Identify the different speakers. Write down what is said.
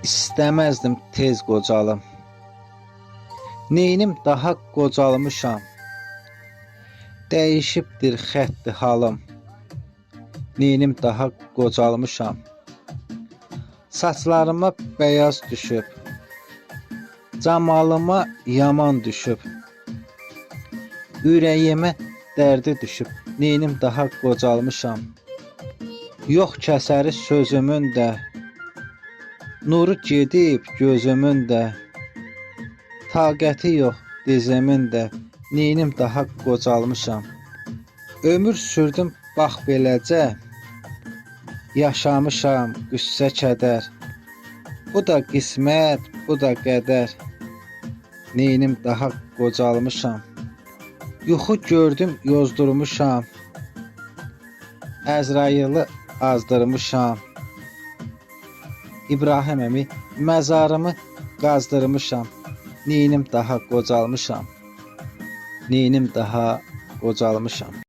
Speaker 1: İstəməzdim tez qocalım. Neynim daha qocalmışam. Dəyişibdir xətti halım. Neynim daha qocalmışam. Saçlarıma beyaz düşüb. Camalıma yaman düşüb. Ürəyimə dərdi düşüb. Neynim daha qocalmışam. Yox kəsəri sözümün də. Nuru gedib gözümün də. Taqəti yox dizimin də. Neynim daha qocalmışam. Ömür sürdüm bax beləcə. Yaşamışam qüssə kədər. Bu da qismət, bu da qədər. Neynim daha qocalmışam. Yuxu gördüm yozdurmuşam. Əzrayılı azdırmışam. İbrahim əmi məzarımı qazdırmışam. Neynim daha qocalmışam. Neynim daha qocalmışam.